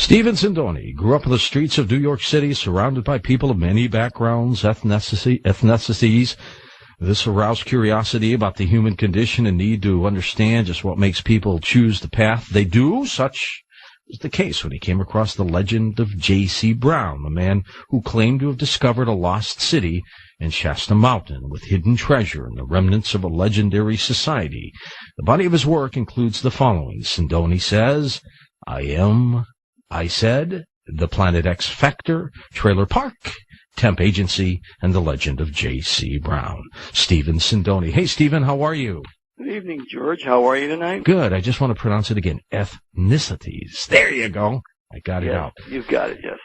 Stephen Sindoni grew up on the streets of New York City, surrounded by people of many backgrounds, ethnicities. This aroused curiosity about the human condition and need to understand just what makes people choose the path they do. Such was the case when he came across the legend of J.C. Brown, the man who claimed to have discovered a lost city in Shasta Mountain with hidden treasure and the remnants of a legendary society. The body of his work includes the following. Sindoni says, I said, The Planet X Factor, Trailer Park, Temp Agency, and the legend of J.C. Brown. Stephen Sindoni. Hey, Stephen, how are you? Good evening, George. How are you tonight? Good. I just want to pronounce it again. Ethnicities. There you go. I got it out. You've got it, yes.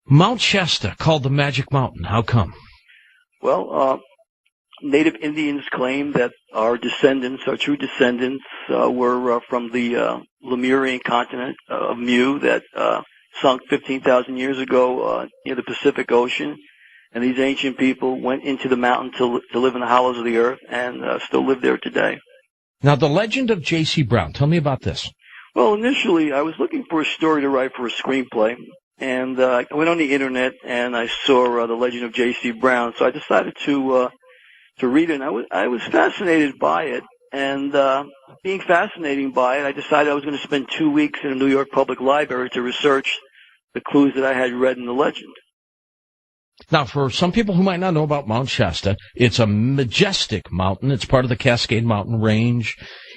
Mount Shasta, called the Magic Mountain. How come? Well, Native Indians claim that our true descendants, were from the Lemurian continent of Mu that sunk 15,000 years ago near the Pacific Ocean. And these ancient people went into the mountain to live in the hollows of the earth and still live there today. Now, the legend of J.C. Brown. Tell me about this. Well, initially, I was looking for a story to write for a screenplay. And I went on the Internet and I saw the legend of J.C. Brown. So I decided to read it. And I was fascinated by it. And being fascinated by it, I decided I was going to spend 2 weeks in a New York Public Library to research the clues that I had read in the legend. Now, for some people who might not know about Mount Shasta, it's a majestic mountain. It's part of the Cascade Mountain Range.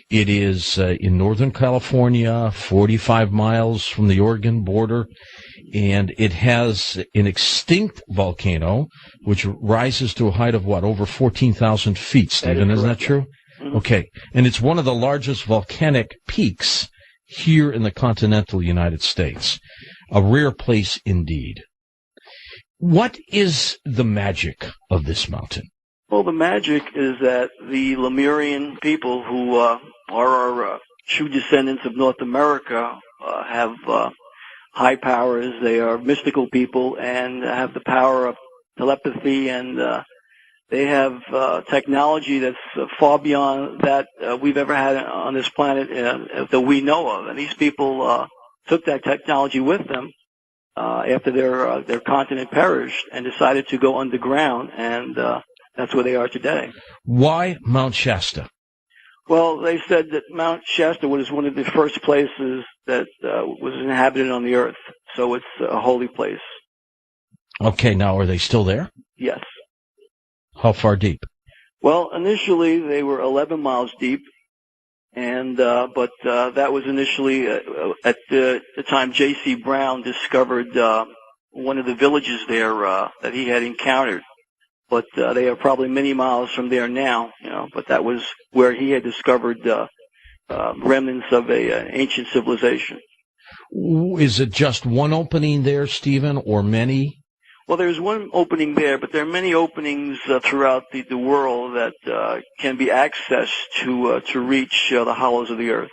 It is in Northern California, 45 miles from the Oregon border, and it has an extinct volcano, which rises to a height of, over 14,000 feet, Stephen? Isn't that true? Mm-hmm. Okay, and it's one of the largest volcanic peaks here in the continental United States. A rare place indeed. What is the magic of this mountain? Well, the magic is that the Lemurian people, who are our true descendants of North America, have high powers. They are mystical people and have the power of telepathy, and they have technology that's far beyond that we've ever had on this planet that we know of. And these people took that technology with them after their continent perished and decided to go underground, and that's where they are today. Why Mount Shasta? Well, they said that Mount Shasta was one of the first places that was inhabited on the earth, so it's a holy place. Okay, now are they still there? Yes. How far deep? Well, initially they were 11 miles deep, and but that was initially at the time J.C. Brown discovered one of the villages there that he had encountered. But they are probably many miles from there now, but that was where he had discovered remnants of an ancient civilization. Is it just one opening there, Stephen, or many? Well, there's one opening there, but there are many openings throughout the world that can be accessed to reach the hollows of the earth.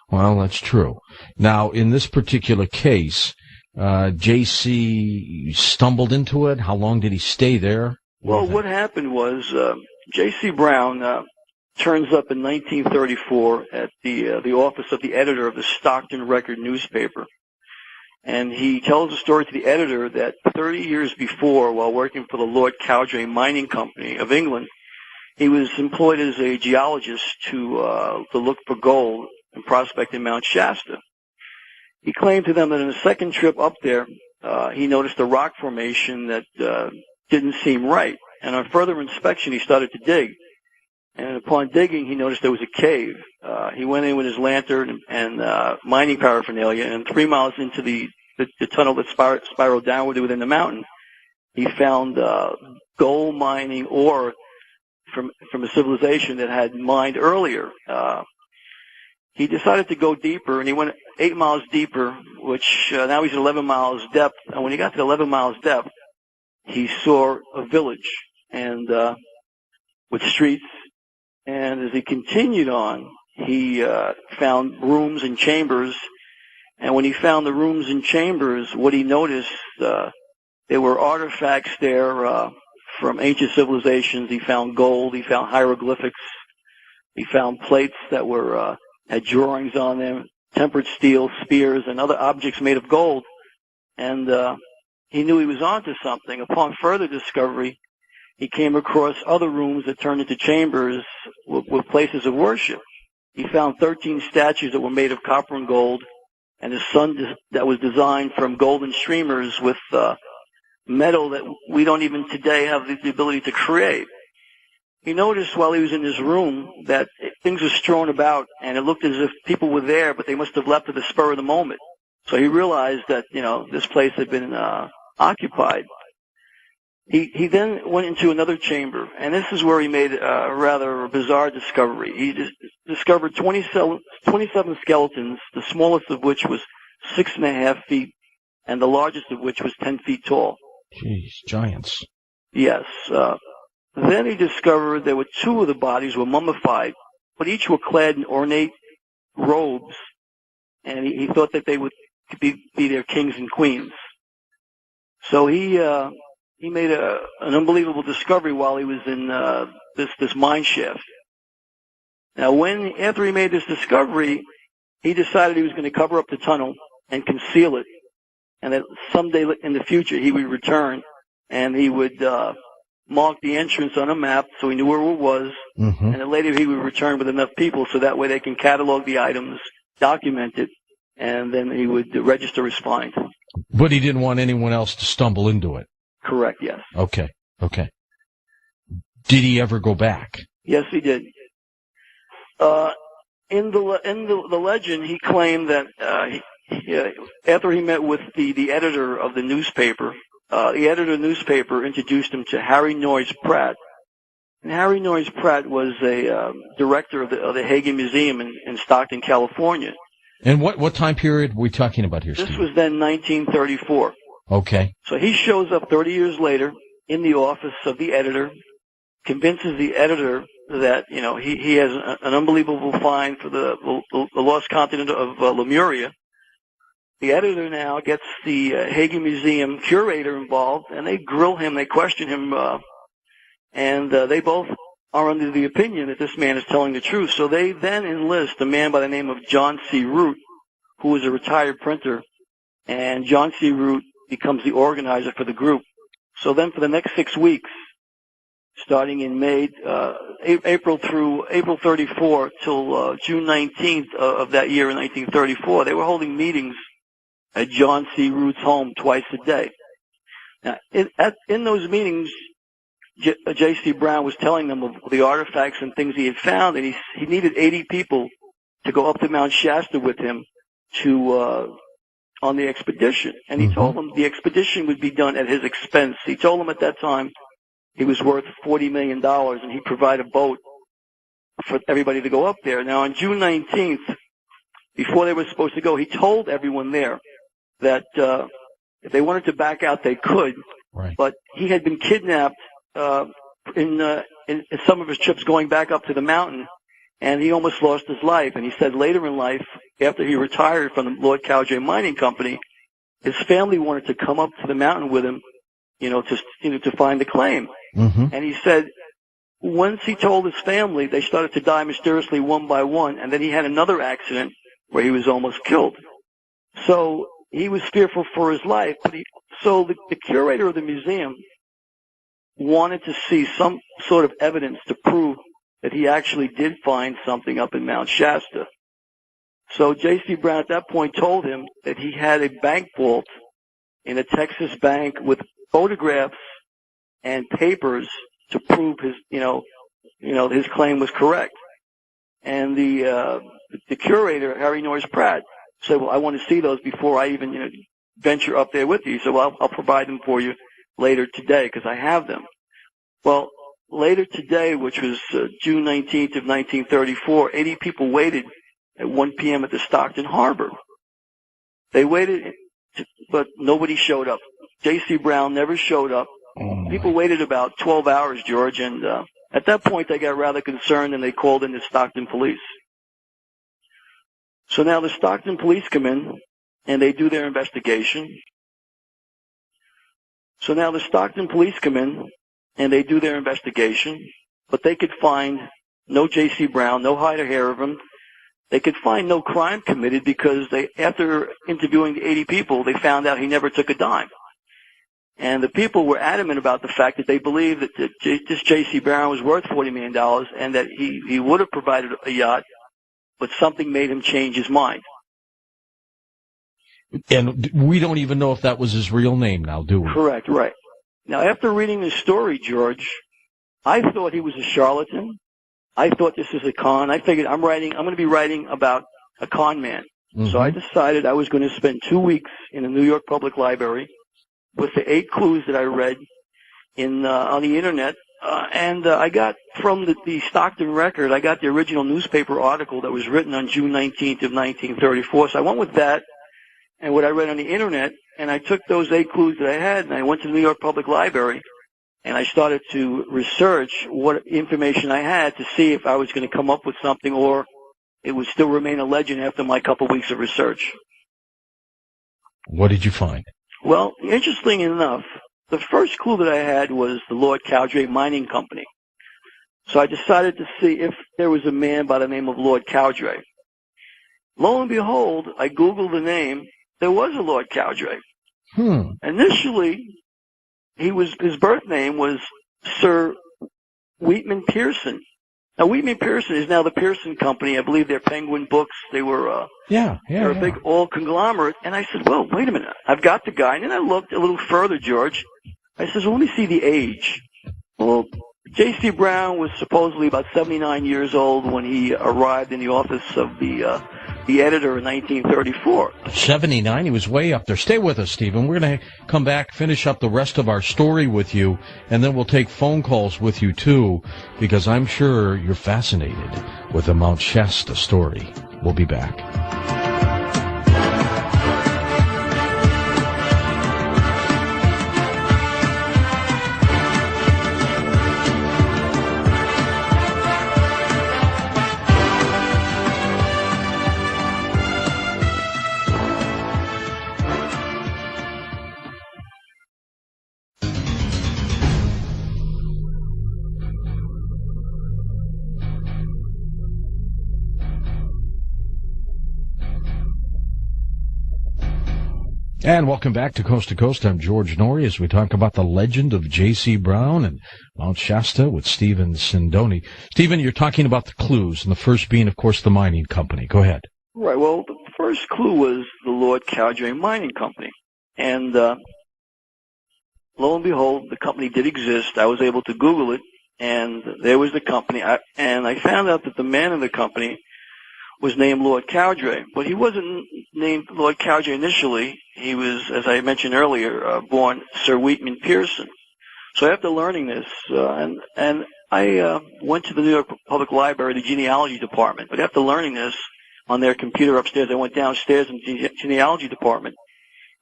Well, that's true. Now, in this particular case, J.C. stumbled into it. How long did he stay there? Well, what happened was J.C. Brown turns up in 1934 at the office of the editor of the Stockton Record newspaper. And he tells a story to the editor that 30 years before, while working for the Lord Cowdray Mining Company of England, he was employed as a geologist to look for gold and prospect in Mount Shasta. He claimed to them that in a second trip up there, he noticed a rock formation that didn't seem right. And on further inspection, he started to dig. And upon digging, he noticed there was a cave. He went in with his lantern and mining paraphernalia, and 3 miles into the tunnel that spiraled downward within the mountain, he found gold mining ore from a civilization that had mined earlier. He decided to go deeper, and he went 8 miles deeper, which now he's at 11 miles depth. And when he got to 11 miles depth, he saw a village and with streets. And as he continued on, he found rooms and chambers. And when he found the rooms and chambers, what he noticed, there were artifacts there from ancient civilizations. He found gold. He found hieroglyphics. He found plates that were had drawings on them tempered steel, spears, and other objects made of gold. And he knew he was onto something. Upon further discovery, he came across other rooms that turned into chambers with places of worship. He found 13 statues that were made of copper and gold, and a sun that was designed from golden streamers with metal that we don't even today have the ability to create. He noticed while he was in his room that things were strewn about, and it looked as if people were there, but they must have left at the spur of the moment. So he realized that, this place had been occupied. He then went into another chamber, and this is where he made a rather bizarre discovery. He discovered 27 skeletons, the smallest of which was 6.5 feet, and the largest of which was 10 feet tall. Jeez, giants. Yes. Then he discovered there were 2 of the bodies were mummified, but each were clad in ornate robes, and he thought that they would be their kings and queens. So he made an unbelievable discovery while he was in this mine shaft. Now, after he made this discovery, he decided he was going to cover up the tunnel and conceal it, and that someday in the future he would return and he would mark the entrance on a map so he knew where it was, and then later he would return with enough people so that way they can catalog the items, document it, and then he would register his find. But he didn't want anyone else to stumble into it. Correct, yes. Okay. Did he ever go back? Yes, he did. In the legend, he claimed that after he met with the editor of the newspaper, the editor of the newspaper introduced him to Harry Norry Pratt. And Harry Norry Pratt was a director of the Hagen Museum in Stockton, California. And what time period are we talking about here, Steve? This was then 1934. Okay. So he shows up 30 years later in the office of the editor, convinces the editor that he has an unbelievable find for the lost continent of Lemuria. The editor now gets the Hagen Museum curator involved, and they grill him, they question him, and they both are under the opinion that this man is telling the truth. So they then enlist a man by the name of John C. Root, who was a retired printer, and John C. Root becomes the organizer for the group. So then for the next 6 weeks, starting in April 34 till June 19th of that year in 1934, they were holding meetings at John C. Root's home twice a day. Now, in those meetings, J.C. Brown was telling them of the artifacts and things he had found, and he needed 80 people to go up to Mount Shasta with him on the expedition. And he told them the expedition would be done at his expense. He told them at that time he was worth $40 million, and he'd provide a boat for everybody to go up there. Now, on June 19th, before they were supposed to go, he told everyone there that if they wanted to back out, they could. Right. But he had been kidnapped in some of his trips going back up to the mountain, and he almost lost his life. And he said later in life, after he retired from the Lord Cowjay Mining Company, his family wanted to come up to the mountain with him, to find the claim. And he said once he told his family, they started to die mysteriously one by one, and then he had another accident where he was almost killed. So he was fearful for his life. So the curator of the museum wanted to see some sort of evidence to prove that he actually did find something up in Mount Shasta. So J.C. Brown at that point told him that he had a bank vault in a Texas bank with photographs and papers to prove his claim was correct. And the curator, Harry Norry Pratt, said, "Well, I want to see those before I even venture up there with you." He said, "Well, I'll provide them for you later today because I have them." Well, later today, which was June 19th of 1934, 80 people waited at 1 p.m. at the Stockton Harbor. They waited, but nobody showed up. J.C. Brown never showed up. People waited about 12 hours, George, and at that point they got rather concerned and they called in the Stockton police. So now the Stockton police come in and they do their investigation. But they could find no J.C. Brown, no hide or hair of him. they could find no crime committed because after interviewing the 80 people, they found out he never took a dime. And the people were adamant about the fact that they believed that this J.C. Brown was worth $40 million and that he would have provided a yacht, but something made him change his mind. And we don't even know if that was his real name now, do we? Correct, right. Now, after reading this story, George, I thought he was a charlatan. I thought this was a con. I figured I'm going to be writing about a con man. Mm-hmm. So I decided I was going to spend 2 weeks in the New York Public Library with the 8 clues that I read on the internet. And I got from the Stockton Record, I got the original newspaper article that was written on June 19th of 1934. So I went with that and what I read on the internet, and I took those 8 clues that I had, and I went to the New York Public Library, and I started to research what information I had to see if I was going to come up with something or it would still remain a legend after my couple weeks of research. What did you find? Well, interesting enough, the first clue that I had was the Lord Cowdray Mining Company. So I decided to see if there was a man by the name of Lord Cowdray. Lo and behold, I Googled the name. There was a Lord Cowdray. Initially, his birth name was Sir Wheatman Pearson. Now, Wheatman Pearson is now the Pearson Company. I believe they're Penguin Books. They were they're a big oil conglomerate. And I said, well, wait a minute. I've got the guy. And then I looked a little further, George. I said, well, let me see the age. Well, J.C. Brown was supposedly about 79 years old when he arrived in the office of the editor in 1934. 79? He was way up there. Stay with us, Stephen. We're going to come back, finish up the rest of our story with you, and then we'll take phone calls with you, too, because I'm sure you're fascinated with the Mount Shasta story. We'll be back. And welcome back to Coast. I'm George Norry as we talk about the legend of J.C. Brown and Mount Shasta with Stephen Sindoni. Stephen, you're talking about the clues, and the first being, of course, the mining company. Go ahead. Right. Well, the first clue was the Lord Cowdray Mining Company. And lo and behold, the company did exist. I was able to Google it, and there was the company. And I found out that the man in the company was named Lord Cowdray, but he wasn't named Lord Cowdray initially. He was, as I mentioned earlier, born Sir Wheatman Pearson. So after learning this, and I went to the New York Public Library, the genealogy department, but after learning this on their computer upstairs, I went downstairs in the genealogy department,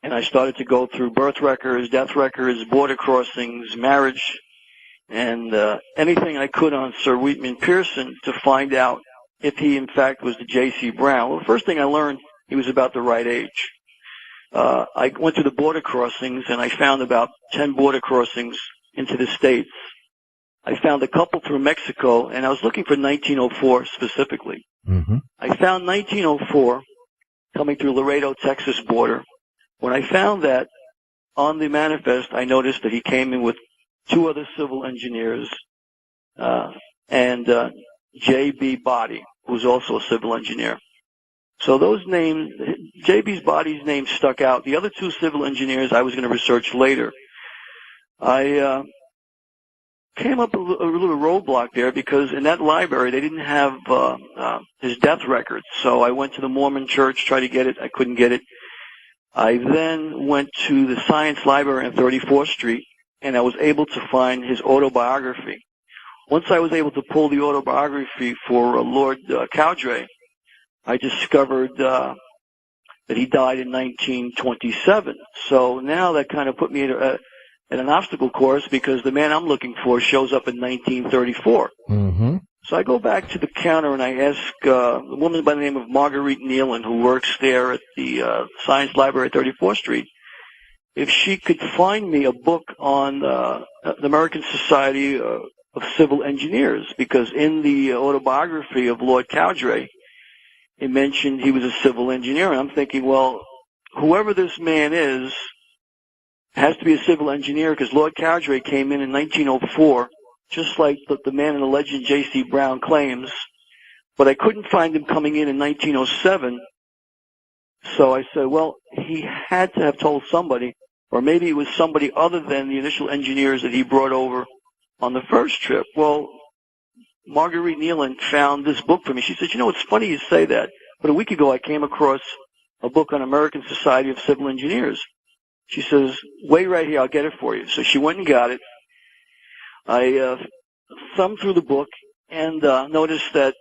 and I started to go through birth records, death records, border crossings, marriage, and anything I could on Sir Wheatman Pearson to find out if he, in fact, was the J.C. Brown. Well, the first thing I learned, he was about the right age. I went to the border crossings, and I found about 10 border crossings into the States. I found a couple through Mexico, and I was looking for 1904 specifically. Mm-hmm. I found 1904 coming through Laredo, Texas border. When I found that on the manifest, I noticed that he came in with 2 other civil engineers and J.B. Body, who was also a civil engineer. So those names, J.B. Body's name stuck out. The other 2 civil engineers I was going to research later. I came up a little roadblock there because in that library they didn't have his death records. So I went to the Mormon church, tried to get it. I couldn't get it. I then went to the Science Library on 34th Street, and I was able to find his autobiography. Once I was able to pull the autobiography for Lord Cowdray, I discovered that he died in 1927. So now that kind of put me at an obstacle course because the man I'm looking for shows up in 1934. Mm-hmm. So I go back to the counter and I ask a woman by the name of Marguerite Nealon, who works there at the Science Library at 34th Street, if she could find me a book on the American Society of Civil Engineers, because in the autobiography of Lord Cowdray, it mentioned he was a civil engineer. And I'm thinking, well, whoever this man is has to be a civil engineer, because Lord Cowdray came in 1904, just like the man in the legend J.C. Brown claims. But I couldn't find him coming in 1907. So I said, well, he had to have told somebody, or maybe it was somebody other than the initial engineers that he brought over on the first trip. Well, Marguerite Nealon found this book for me. She said, you know, it's funny you say that, but a week ago I came across a book on American Society of Civil Engineers. She says, wait right here, I'll get it for you. So she went and got it. I thumbed through the book and noticed that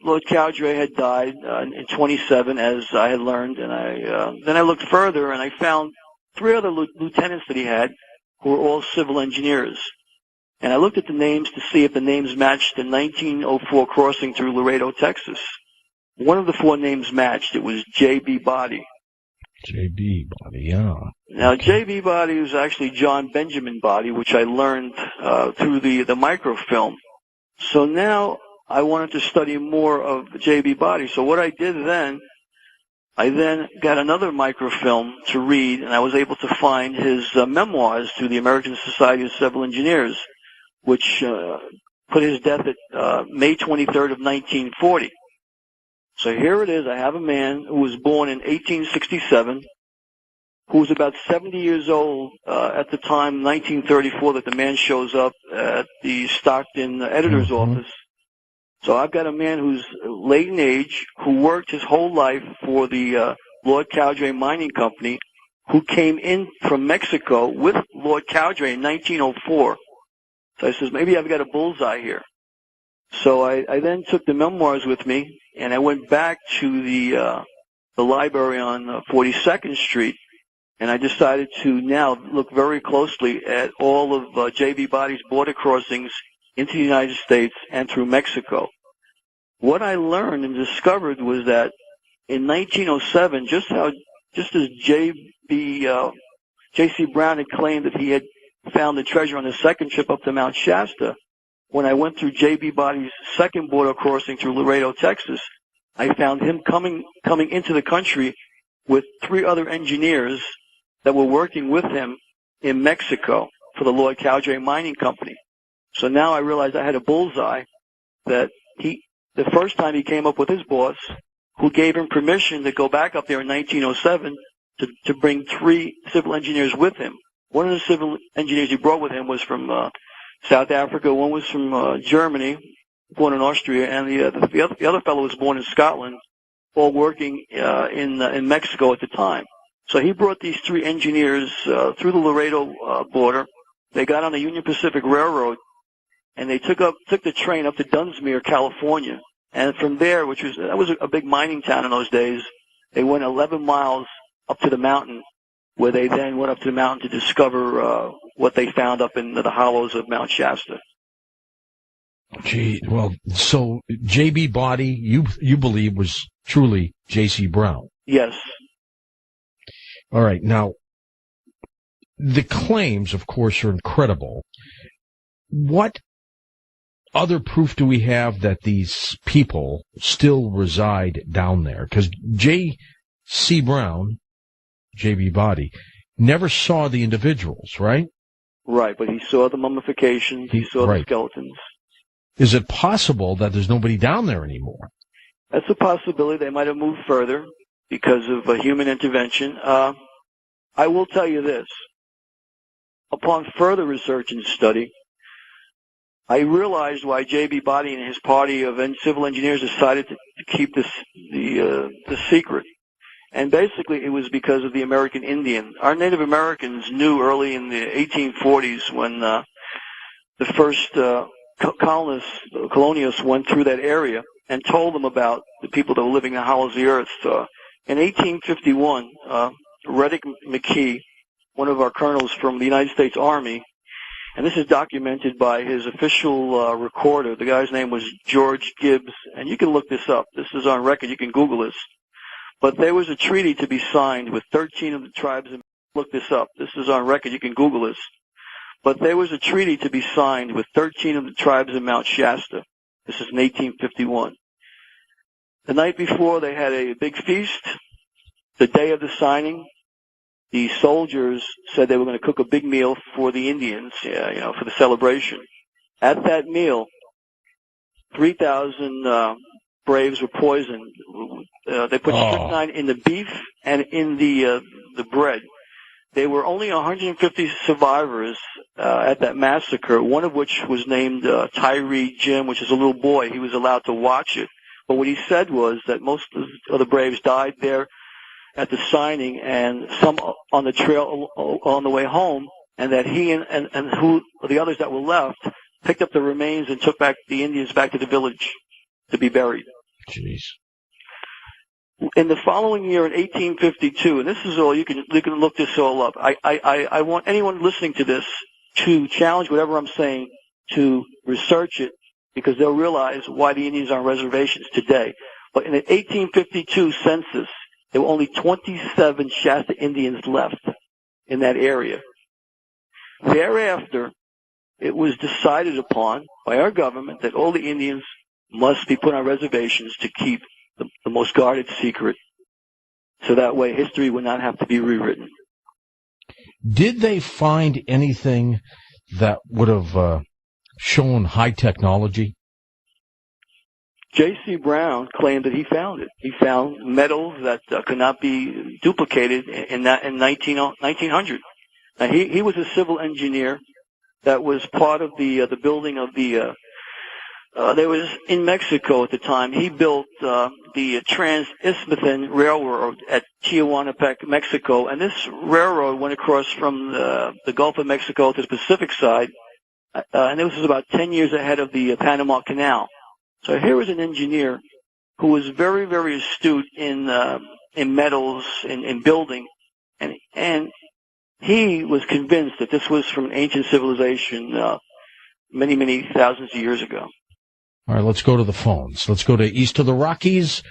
Lord Cowdray had died in 27, as I had learned, and then I looked further and I found 3 other lieutenants that he had who were all civil engineers. And I looked at the names to see if the names matched the 1904 crossing through Laredo, Texas. One of the 4 names matched. It was J.B. Body. J.B. Body, yeah. Now, J.B. Body was actually John Benjamin Body, which I learned through the microfilm. So now I wanted to study more of J.B. Body. So what I did then, I then got another microfilm to read, and I was able to find his memoirs through the American Society of Civil Engineers, which put his death at May 23rd of 1940. So here it is. I have a man who was born in 1867, who was about 70 years old at the time, 1934, that the man shows up at the Stockton editor's office. So I've got a man who's late in age, who worked his whole life for the Lord Cowdray Mining Company, who came in from Mexico with Lord Cowdray in 1904. So I says, maybe I've got a bullseye here. So I then took the memoirs with me, and I went back to the library on 42nd Street, and I decided to now look very closely at all of J.B. Body's border crossings into the United States and through Mexico. What I learned and discovered was that in 1907, just as J.C. Brown had claimed that he had found the treasure on his second trip up to Mount Shasta, when I went through J.B. Body's second border crossing through Laredo, Texas, I found him coming into the country with 3 other engineers that were working with him in Mexico for the Lord Cowdray Mining Company. So now I realized I had a bullseye, that the first time he came up with his boss, who gave him permission to go back up there in 1907 to bring 3 civil engineers with him. One of the civil engineers he brought with him was from South Africa. One was from Germany, born in Austria, and the other fellow was born in Scotland, all working in Mexico at the time. So he brought these 3 engineers through the Laredo border. They got on the Union Pacific Railroad, and they took the train up to Dunsmuir, California. And from there, that was a big mining town in those days, they went 11 miles up to the mountain, where they then went up to the mountain to discover what they found up in the hollows of Mount Shasta. Gee, well, so J.B. Body, you believe, was truly J.C. Brown? Yes. All right. Now, the claims, of course, are incredible. What other proof do we have that these people still reside down there? Because J.C. Brown, J.B. Body, never saw the individuals, right? Right, but he saw the mummifications, he saw the skeletons. Is it possible that there's nobody down there anymore? That's a possibility. They might have moved further because of human intervention. I will tell you this. Upon further research and study, I realized why J.B. Body and his party of civil engineers decided to keep the secret. And basically, it was because of the American Indian. Our Native Americans knew early in the 1840s, when the first colonialists went through that area and told them about the people that were living in the hollows of the earth. In 1851, Reddick McKee, one of our colonels from the United States Army, and this is documented by his official recorder. The guy's name was George Gibbs, and you can look this up. This is on record. You can Google this. But there was a treaty to be signed with 13 of the tribes. Look this up. This is on record. You can Google this. But there was a treaty to be signed with 13 of the tribes in Mount Shasta. This is in 1851. The night before, they had a big feast. The day of the signing, the soldiers said they were going to cook a big meal for the Indians, for the celebration. At that meal, 3,000 braves were poisoned. They put strychnine in the beef and in the bread. There were only 150 survivors at that massacre, one of which was named Tyree Jim, which is a little boy. He was allowed to watch it. But what he said was that most of the braves died there at the signing, and some on the trail on the way home, and that he and who the others that were left picked up the remains and took back the Indians back to the village to be buried. Jeez. In the following year, in 1852, and this is all you can look this all up. I want anyone listening to this to challenge whatever I'm saying, to research it, because they'll realize why the Indians are on reservations today. But in the 1852 census, there were only 27 Shasta Indians left in that area. Thereafter, it was decided upon by our government that all the Indians must be put on reservations to keep the most guarded secret, so that way history would not have to be rewritten. Did they find anything that would have shown high technology? J.C. Brown claimed that he found it. He found metals that could not be duplicated in 1900. Now, he was a civil engineer that was part of the building of the there was in Mexico at the time. He built the Trans-Isthmian Railroad at Tijuanapec, Mexico, and this railroad went across from the Gulf of Mexico to the Pacific side, and this was about 10 years ahead of the Panama Canal. So here was an engineer who was very, very astute in metals, in building, and he was convinced that this was from an ancient civilization many, many thousands of years ago. All right, let's go to the phones. Let's go to east of the Rockies.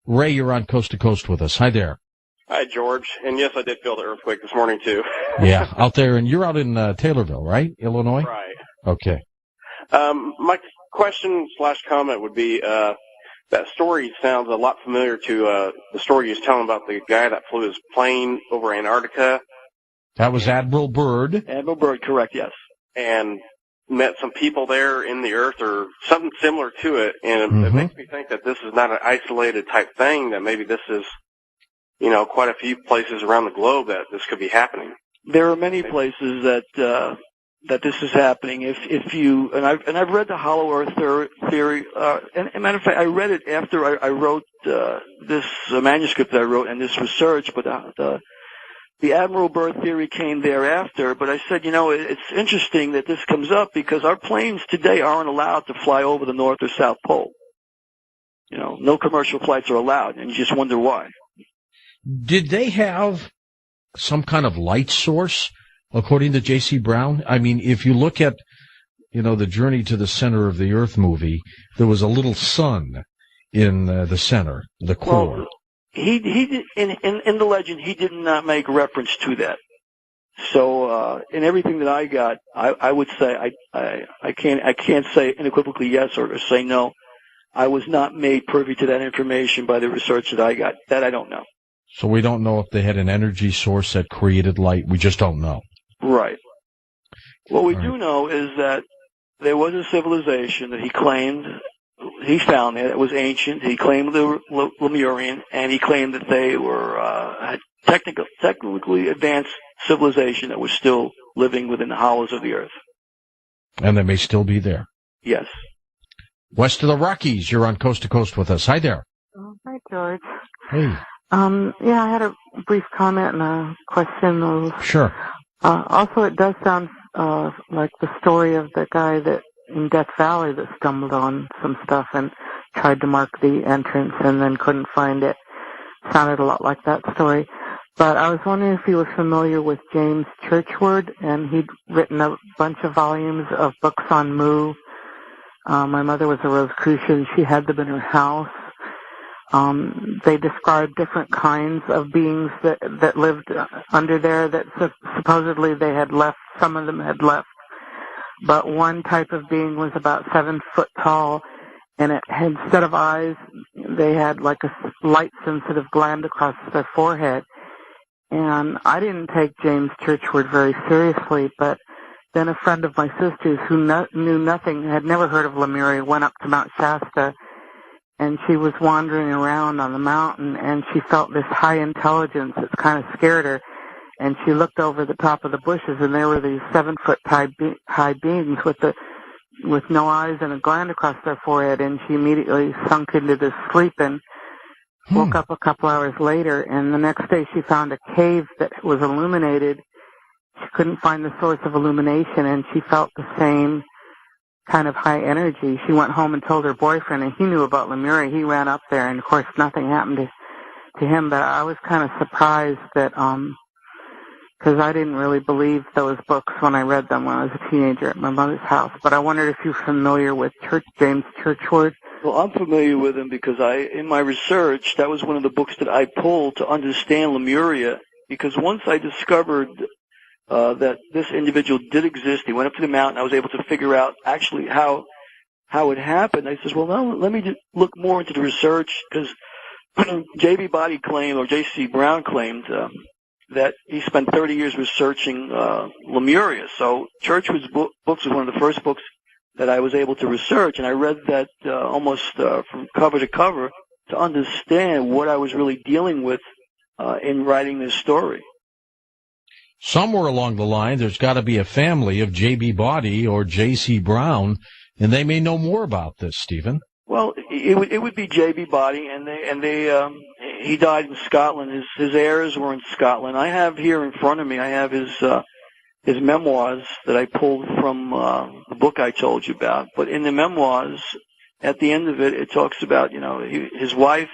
Ray, you're on Coast to Coast with us. Hi there. Hi, George. And yes, I did feel the earthquake this morning, too. Yeah, out there. And you're out in Taylorville, right? Illinois? Right. Okay. My question / comment would be, that story sounds a lot familiar to the story you was telling about the guy that flew his plane over Antarctica. That was Admiral Byrd. Admiral Byrd, correct, yes. And met some people there in the earth or something similar to it, and it makes me think that this is not an isolated type thing, that maybe this is, quite a few places around the globe that this could be happening. There are many places that this is happening. If you and I've read the Hollow Earth theory. And a matter of fact, I read it after I wrote this manuscript that I wrote and this research. But the Admiral Byrd theory came thereafter. But I said, it's interesting that this comes up because our planes today aren't allowed to fly over the North or South Pole. No commercial flights are allowed, and you just wonder why. Did they have some kind of light source, according to J.C. Brown? I mean, if you look at, the Journey to the Center of the Earth movie, there was a little sun in the center, the core. Well, he did, in the legend, he did not make reference to that. So in everything that I got, I would say I can't say unequivocally yes or say no. I was not made privy to that information by the research that I got. That I don't know. So we don't know if they had an energy source that created light. We just don't know. Right. What we do know is that there was a civilization that he claimed he found there that was ancient. He claimed they were Lemurian, and he claimed that they were a technically advanced civilization that was still living within the hollows of the earth. And they may still be there. Yes. West of the Rockies, you're on Coast to Coast with us. Hi there. Oh, hi, George. Hey. I had a brief comment and a question. Sure. Also, it does sound like the story of the guy that in Death Valley that stumbled on some stuff and tried to mark the entrance and then couldn't find it. Sounded a lot like that story. But I was wondering if you were familiar with James Churchward, and he'd written a bunch of volumes of books on Mu. My mother was a Rosicrucian. She had them in her house. They described different kinds of beings that lived under there that supposedly they had left. Some of them had left. But one type of being was about 7 foot tall, and it had, instead of eyes, they had like a light-sensitive gland across their forehead. And I didn't take James Churchward very seriously, but then a friend of my sister's who knew nothing, had never heard of Lemuria, went up to Mount Shasta, and she was wandering around on the mountain, and she felt this high intelligence that kind of scared her. And she looked over the top of the bushes, and there were these 7-foot high beings with no eyes and a gland across their forehead, and she immediately sunk into this sleep and woke up a couple hours later, and the next day she found a cave that was illuminated. She couldn't find the source of illumination, and she felt the same kind of high energy. She went home and told her boyfriend, and he knew about Lemuria. He ran up there, and of course nothing happened to him, but I was kind of surprised that, because I didn't really believe those books when I read them when I was a teenager at my mother's house. But I wondered if you're familiar with James Churchward. Well, I'm familiar with him because in my research, that was one of the books that I pulled to understand Lemuria, because once I discovered that this individual did exist, he went up to the mountain, I was able to figure out actually how it happened. I says, well, now let me just look more into the research, because J.B. Body claimed, or J.C. Brown claimed, that he spent 30 years researching Lemuria. So Churchward's books was one of the first books that I was able to research, and I read that almost from cover to cover to understand what I was really dealing with in writing this story. Somewhere along the line, there's got to be a family of J.B. Body or J.C. Brown, and they may know more about this, Stephen. Well, it would be J.B. Body, and he died in Scotland. His heirs were in Scotland. I have here in front of me, I have his memoirs that I pulled from the book I told you about. But in the memoirs, at the end of it, it talks about, his wife.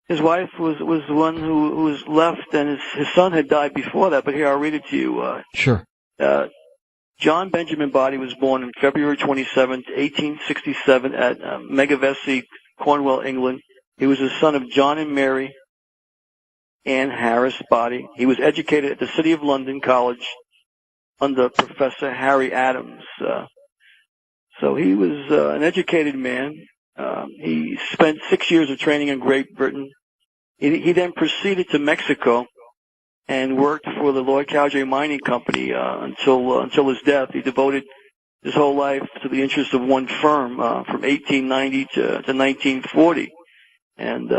His wife was the one who was left, and his son had died before that. But here, I'll read it to you. Sure. John Benjamin Body was born on February 27, 1867, at Megavesi, Cornwall, England. He was the son of John and Mary Ann Harris Body. He was educated at the City of London College under Professor Harry Adams. So he was an educated man. He spent 6 years of training in Great Britain. He then proceeded to Mexico and worked for the Lloyd Cowdery Mining Company until his death. He devoted his whole life to the interest of one firm from 1890 to 1940. And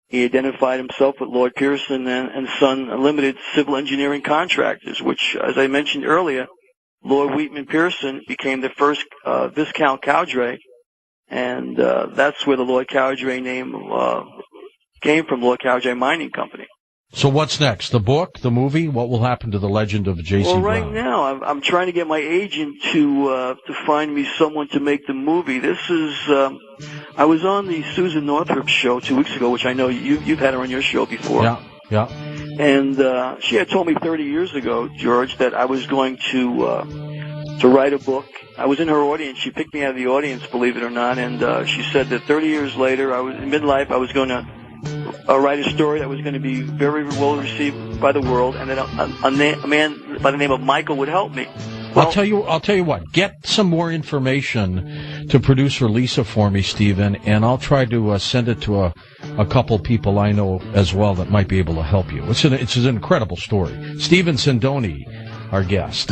he identified himself with Lloyd Pearson and Son Limited Civil Engineering Contractors, which, as I mentioned earlier, Lord Wheatman Pearson became the first Viscount Cowdery, and that's where the Lloyd Cowdery name came from, Lloyd Cowdery Mining Company. So what's next? The book, the movie? What will happen to the legend of J.C. Brown? Well, right now, I'm trying to get my agent to find me someone to make the movie. This is, I was on the Susan Northrup show 2 weeks ago, which I know you've had her on your show before. Yeah. And she had told me 30 years ago, George, that I was going to write a book. I was in her audience. She picked me out of the audience, believe it or not, and she said that 30 years later, I was in midlife, I was going to write a story that was going to be very well received by the world, and that a man by the name of Michael would help me. Well, I'll tell you what. Get some more information to producer Lisa for me, Stephen, and I'll try to send it to a couple people I know as well that might be able to help you. It's an incredible story. Stephen Sindoni, our guest.